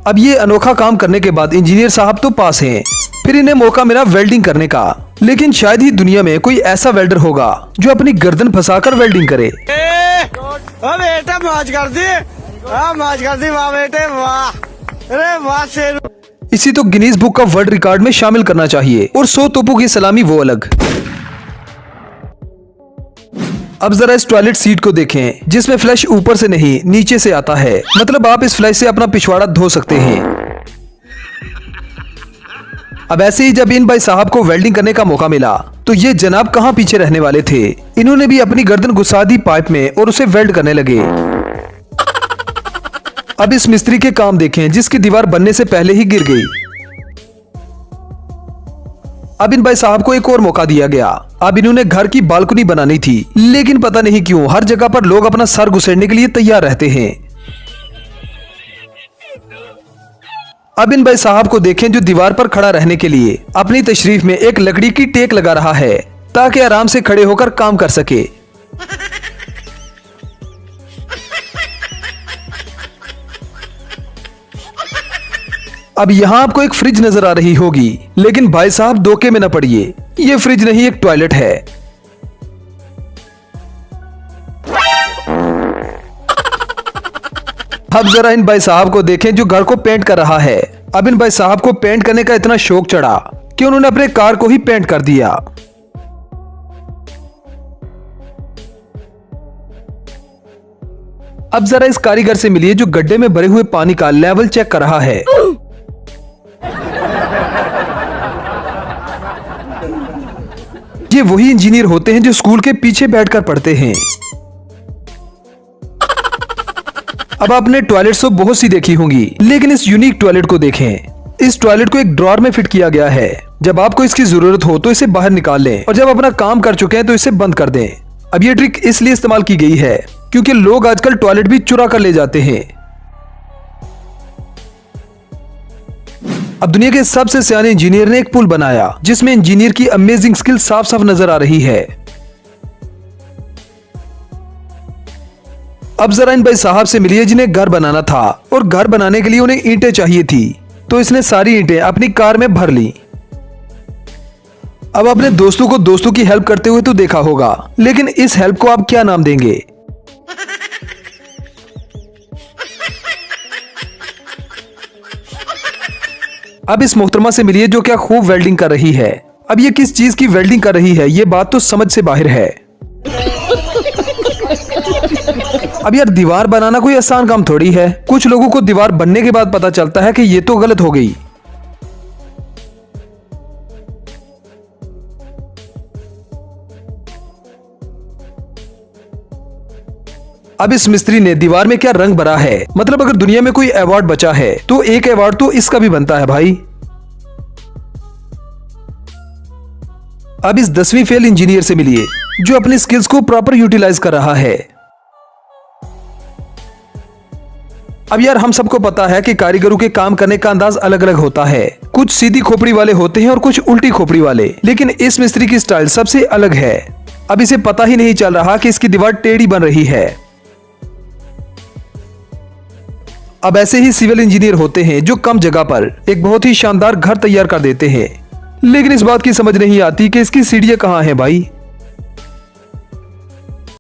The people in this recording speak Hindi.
अब ये अनोखा काम करने के बाद इंजीनियर साहब तो पास हैं। फिर इन्हें मौका मिला वेल्डिंग करने का, लेकिन शायद ही दुनिया में कोई ऐसा वेल्डर होगा जो अपनी गर्दन फंसाकर वेल्डिंग करे। बेटा मौज कर दी, मौज कर दी, वाह बेटे वाह, अरे वाह शेर। इसी तो गिनीज बुक का वर्ल्ड रिकॉर्ड में शामिल करना चाहिए, और 100 तोपों की सलामी वो अलग। अब जरा इस टॉयलेट सीट को देखें, जिसमें फ्लैश ऊपर से नहीं नीचे से आता है। मतलब आप इस फ्लैश से अपना पिछवाड़ा धो सकते हैं। अब ऐसे ही जब इन भाई साहब को वेल्डिंग करने का मौका मिला तो ये जनाब कहाँ पीछे रहने वाले थे। इन्होंने भी अपनी गर्दन घुसा दी पाइप में और उसे वेल्ड करने लगे। अब इस मिस्त्री के काम देखें, जिसकी दीवार बनने से पहले ही गिर गई। अब इन भाई साहब को एक और मौका दिया गया। अब इन्होंने घर की बालकनी बनानी थी, लेकिन पता नहीं क्यों हर जगह पर लोग अपना सर घुसेड़ने के लिए तैयार रहते हैं। अब इन भाई साहब को देखें, जो दीवार पर खड़ा रहने के लिए अपनी तशरीफ में एक लकड़ी की टेक लगा रहा है, ताकि आराम से खड़े होकर काम कर सके। अब यहाँ आपको एक फ्रिज नजर आ रही होगी, लेकिन भाई साहब धोखे में न पड़िए, ये फ्रिज नहीं एक टॉयलेट है। अब जरा इन भाई साहब को देखें, जो घर को पेंट कर रहा है। अब इन भाई साहब को पेंट करने का इतना शौक चढ़ा कि उन्होंने अपने कार को ही पेंट कर दिया। अब जरा इस कारीगर से मिलिए, जो गड्ढे में भरे हुए पानी का लेवल चेक कर रहा है। ये वही इंजीनियर होते हैं जो स्कूल के पीछे बैठकर पढ़ते हैं। अब आपने टॉयलेट्स तो बहुत सी देखी होंगी, लेकिन इस यूनिक टॉयलेट को देखें। इस टॉयलेट को एक ड्रॉअर में फिट किया गया है। जब आपको इसकी जरूरत हो तो इसे बाहर निकाल लें, और जब अपना काम कर चुके हैं तो इसे बंद कर दें। अब ये ट्रिक इसलिए इस्तेमाल की गई है क्योंकि लोग आजकल टॉयलेट भी चुरा कर ले जाते हैं। अब दुनिया के सबसे सियाने इंजीनियर ने एक पुल बनाया, जिसमें इंजीनियर की अमेजिंग स्किल साफ साफ नजर आ रही है। अब जरा इन भाई साहब से मिलिए, जिन्हें घर बनाना था, और घर बनाने के लिए उन्हें ईंटें चाहिए थी, तो इसने सारी ईंटें अपनी कार में भर ली। अब अपने दोस्तों को दोस्तों की हेल्प करते हुए तो देखा होगा, लेकिन इस हेल्प को आप क्या नाम देंगे? अब इस मोहतरमा से मिलिए, जो क्या खूब वेल्डिंग कर रही है। अब ये किस चीज की वेल्डिंग कर रही है, ये बात तो समझ से बाहर है। अब यार दीवार बनाना कोई आसान काम थोड़ी है। कुछ लोगों को दीवार बनने के बाद पता चलता है कि ये तो गलत हो गई। अब इस मिस्त्री ने दीवार में क्या रंग भरा है। मतलब अगर दुनिया में कोई अवार्ड बचा है तो एक अवार्ड तो इसका भी बनता है भाई। अब इस 10वीं फेल इंजीनियर से मिलिए, जो अपनी स्किल्स को प्रॉपर यूटिलाइज कर रहा है। अब यार हम सबको पता है कि कारीगरों के काम करने का अंदाज अलग अलग होता है। कुछ सीधी खोपड़ी वाले होते हैं और कुछ उल्टी खोपड़ी वाले, लेकिन इस मिस्त्री की स्टाइल सबसे अलग है। अब इसे पता ही नहीं चल रहा कि इसकी दीवार टेढ़ी बन रही है। अब ऐसे ही सिविल इंजीनियर होते हैं जो कम जगह पर एक बहुत ही शानदार घर तैयार कर देते हैं, लेकिन इस बात की समझ नहीं आती कि इसकी सीढ़ियां कहाँ हैं भाई।